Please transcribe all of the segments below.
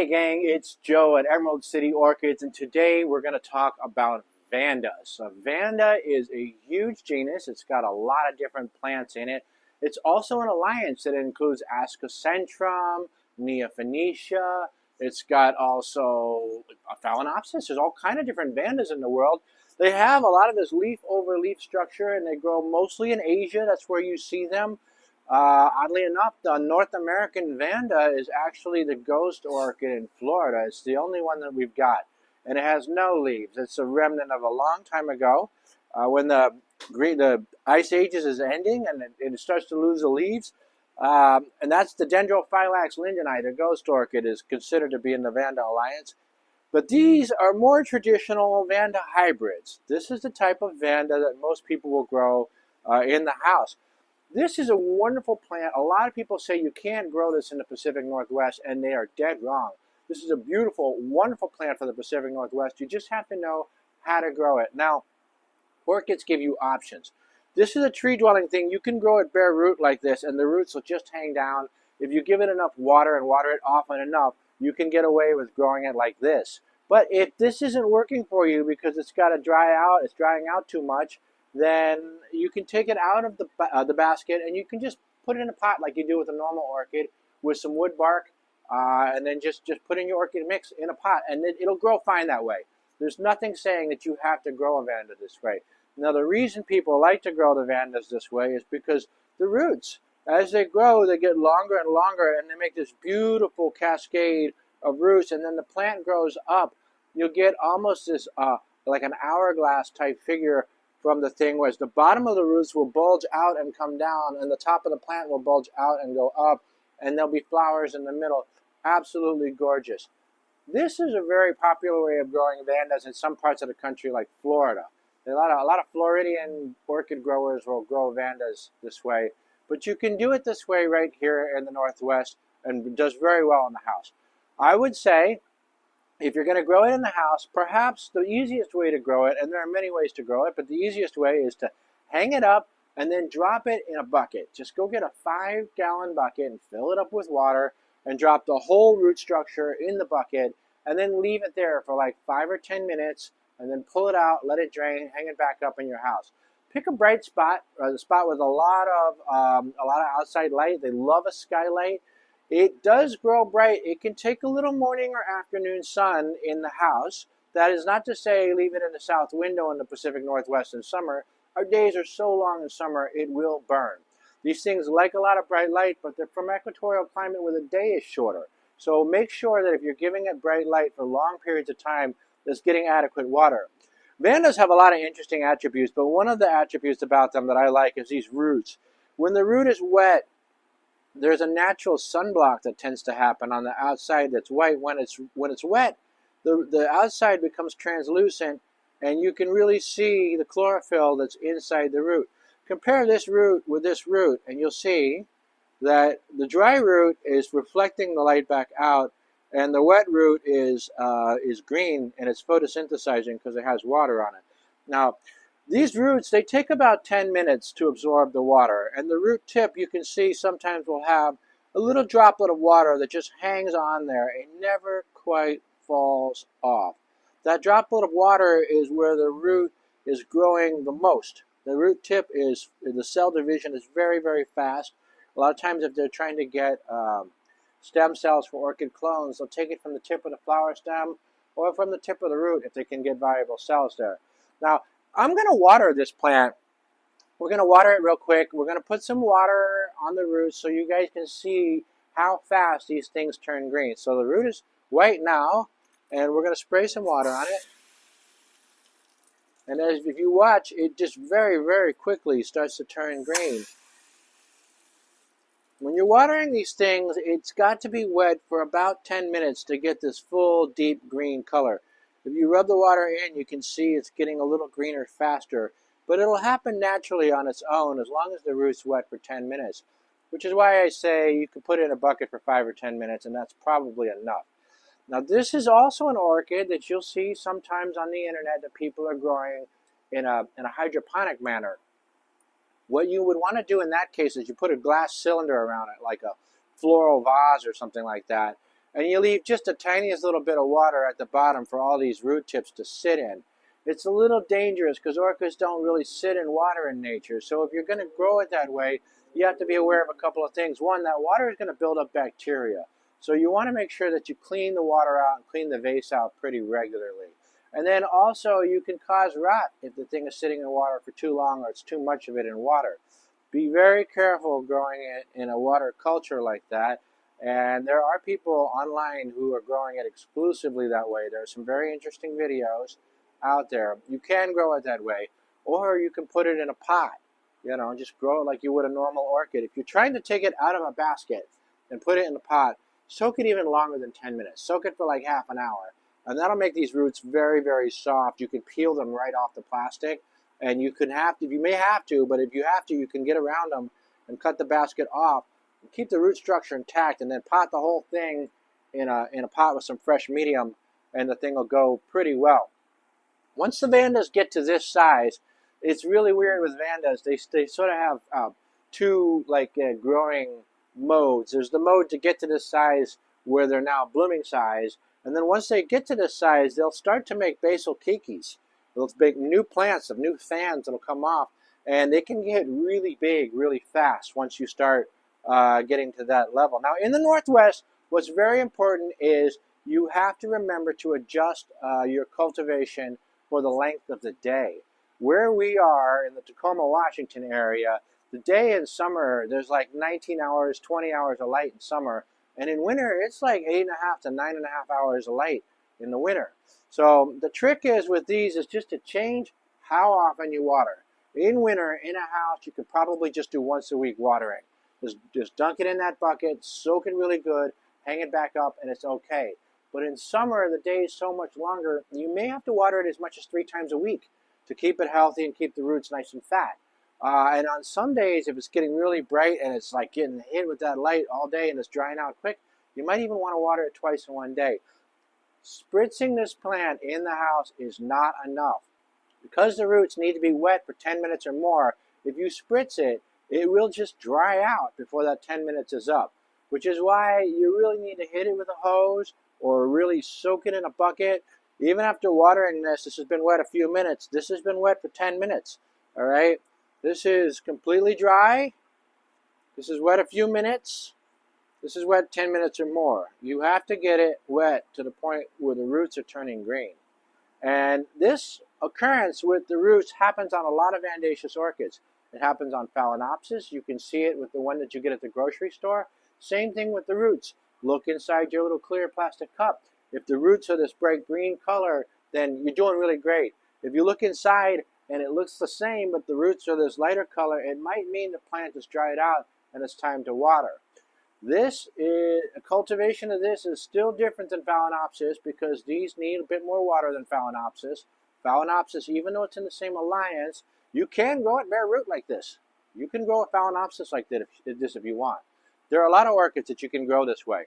Hey gang, it's Joe at Emerald City Orchids, and today we're going to talk about Vandas. A Vanda is a huge genus. It's got a lot of different plants in it. It's also an alliance that includes Ascocentrum, Neophonetia. It's got also Phalaenopsis. There's all kind of different Vandas in the world. They have a lot of this leaf over leaf structure, and they grow mostly in Asia. That's where you see them. Oddly enough, the North American Vanda is actually the ghost orchid in Florida. It's the only one that we've got, and it has no leaves. It's a remnant of a long time ago, when the ice ages is ending and it starts to lose the leaves. And that's the Dendrophylax lindeni. The ghost orchid is considered to be in the Vanda alliance. But these are more traditional Vanda hybrids. This is the type of Vanda that most people will grow in the house. This is a wonderful plant. A lot of people say you can't grow this in the Pacific Northwest, and they are dead wrong. This is a beautiful, wonderful plant for the Pacific Northwest. You just have to know how to grow it. Now, orchids give you options. This is a tree-dwelling thing. You can grow it bare root like this, and the roots will just hang down. If you give it enough water and water it often enough, you can get away with growing it like this. But if this isn't working for you because it's got to dry out, it's drying out too much, then you can take it out of the basket and you can just put it in a pot like you do with a normal orchid with some wood bark, and then just put in your orchid mix in a pot, and it'll grow fine that way. There's nothing saying that you have to grow a Vanda this way. Now, the reason people like to grow the Vandas this way is because the roots, as they grow, they get longer and longer, and they make this beautiful cascade of roots, and then the plant grows up. You'll get almost this like an hourglass type figure from the thing, whereas the bottom of the roots will bulge out and come down, and the top of the plant will bulge out and go up, and there'll be flowers in the middle. Absolutely gorgeous. This is a very popular way of growing Vandas in some parts of the country, like Florida. A lot of Floridian orchid growers will grow Vandas this way, but you can do it this way right here in the Northwest, and it does very well in the house. I would say, if you're going to grow it in the house, perhaps the easiest way to grow it, and there are many ways to grow it, but the easiest way is to hang it up and then drop it in a bucket. Just go get a 5-gallon bucket and fill it up with water and drop the whole root structure in the bucket, and then leave it there for like 5 or 10 minutes, and then pull it out, let it drain, hang it back up in your house. Pick a bright spot, or a spot with a lot of outside light. They love a skylight. It does grow bright. It can take a little morning or afternoon sun in the house. That is not to say leave it in the south window in the Pacific Northwest in summer. Our days are so long in summer, it will burn. These things like a lot of bright light, but they're from equatorial climate where the day is shorter. So make sure that if you're giving it bright light for long periods of time, it's getting adequate water. Vandas have a lot of interesting attributes, but one of the attributes about them that I like is these roots. When the root is wet, there's a natural sunblock that tends to happen on the outside that's white. When it's wet, the outside becomes translucent, and you can really see the chlorophyll that's inside the root. Compare this root with this root, and you'll see that the dry root is reflecting the light back out, and the wet root is green, and it's photosynthesizing because it has water on it. Now, these roots, they take about 10 minutes to absorb the water, and the root tip, you can see, sometimes will have a little droplet of water that just hangs on there. It never quite falls off. That droplet of water is where the root is growing the most. The root tip is, the cell division is very, very fast. A lot of times if they're trying to get stem cells for orchid clones, they'll take it from the tip of the flower stem or from the tip of the root if they can get viable cells there. Now, I'm going to water this plant. We're going to water it real quick. We're going to put some water on the roots so you guys can see how fast these things turn green. So the root is white now, and we're going to spray some water on it. And if you watch, it just very, very quickly starts to turn green. When you're watering these things, it's got to be wet for about 10 minutes to get this full, deep green color. If you rub the water in, you can see it's getting a little greener faster, but it'll happen naturally on its own as long as the root's wet for 10 minutes, which is why I say you can put it in a bucket for 5 or 10 minutes, and that's probably enough. Now, this is also an orchid that you'll see sometimes on the internet that people are growing in a hydroponic manner. What you would want to do in that case is you put a glass cylinder around it, like a floral vase or something like that, and you leave just the tiniest little bit of water at the bottom for all these root tips to sit in. It's a little dangerous because orchids don't really sit in water in nature. So if you're going to grow it that way, you have to be aware of a couple of things. One, that water is going to build up bacteria. So you want to make sure that you clean the water out and clean the vase out pretty regularly. And then also you can cause rot if the thing is sitting in water for too long or it's too much of it in water. Be very careful growing it in a water culture like that. And there are people online who are growing it exclusively that way. There are some very interesting videos out there. You can grow it that way, or you can put it in a pot. Just grow it like you would a normal orchid. If you're trying to take it out of a basket and put it in a pot, soak it even longer than 10 minutes. Soak it for like half an hour. And that'll make these roots very, very soft. You can peel them right off the plastic. And you may have to, but if you have to, you can get around them and cut the basket off and keep the root structure intact, and then pot the whole thing in a pot with some fresh medium, and the thing will go pretty well. Once the Vandas get to this size, it's really weird with Vandas. They sort of have two growing modes. There's the mode to get to this size where they're now blooming size, and then once they get to this size, they'll start to make basal kikis. They'll make new plants of new fans that'll come off, and they can get really big really fast once you start getting to that level. Now, in the Northwest, what's very important is you have to remember to adjust your cultivation for the length of the day. Where we are in the Tacoma, Washington area, the day in summer, there's like 19 hours, 20 hours of light in summer. And in winter, it's like 8.5 to 9.5 hours of light in the winter. So the trick is with these is just to change how often you water. In winter, in a house, you could probably just do once a week watering. Just dunk it in that bucket, soak it really good, hang it back up, and it's okay. But in summer, the day is so much longer, you may have to water it as much as 3 times a week to keep it healthy and keep the roots nice and fat. And on some days, if it's getting really bright and it's like getting hit with that light all day and it's drying out quick, you might even want to water it twice in one day. Spritzing this plant in the house is not enough. Because the roots need to be wet for 10 minutes or more, if you spritz it, it will just dry out before that 10 minutes is up, which is why you really need to hit it with a hose or really soak it in a bucket. Even after watering this has been wet a few minutes. This has been wet for 10 minutes, all right? This is completely dry. This is wet a few minutes. This is wet 10 minutes or more. You have to get it wet to the point where the roots are turning green. And this occurrence with the roots happens on a lot of Vandaceous orchids. It happens on Phalaenopsis. You can see it with the one that you get at the grocery store. Same thing with the roots. Look inside your little clear plastic cup. If the roots are this bright green color, then you're doing really great. If you look inside and it looks the same, but the roots are this lighter color, it might mean the plant is dried out and it's time to water. Cultivation of this is still different than Phalaenopsis because these need a bit more water than Phalaenopsis. Phalaenopsis, even though it's in the same alliance, you can grow it bare root like this. You can grow a Phalaenopsis like this if you want. There are a lot of orchids that you can grow this way.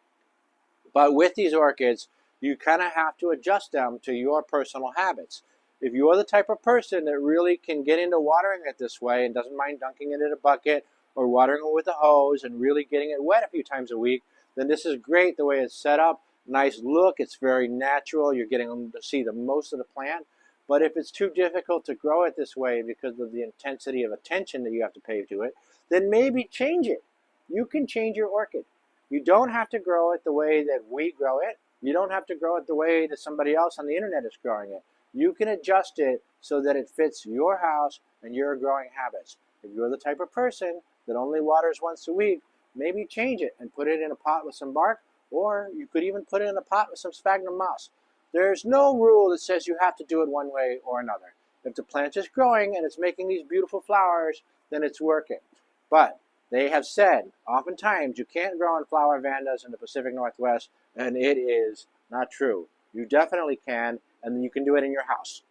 But with these orchids, you kind of have to adjust them to your personal habits. If you're the type of person that really can get into watering it this way and doesn't mind dunking it in a bucket or watering it with a hose and really getting it wet a few times a week, then this is great the way it's set up. Nice look. It's very natural. You're getting to see the most of the plant. But if it's too difficult to grow it this way because of the intensity of attention that you have to pay to it, then maybe change it. You can change your orchid. You don't have to grow it the way that we grow it. You don't have to grow it the way that somebody else on the internet is growing it. You can adjust it so that it fits your house and your growing habits. If you're the type of person that only waters once a week, maybe change it and put it in a pot with some bark, or you could even put it in a pot with some sphagnum moss. There's no rule that says you have to do it one way or another. If the plant is growing and it's making these beautiful flowers, then it's working. But they have said, oftentimes, you can't grow and flower Vandas in the Pacific Northwest, and it is not true. You definitely can, and you can do it in your house.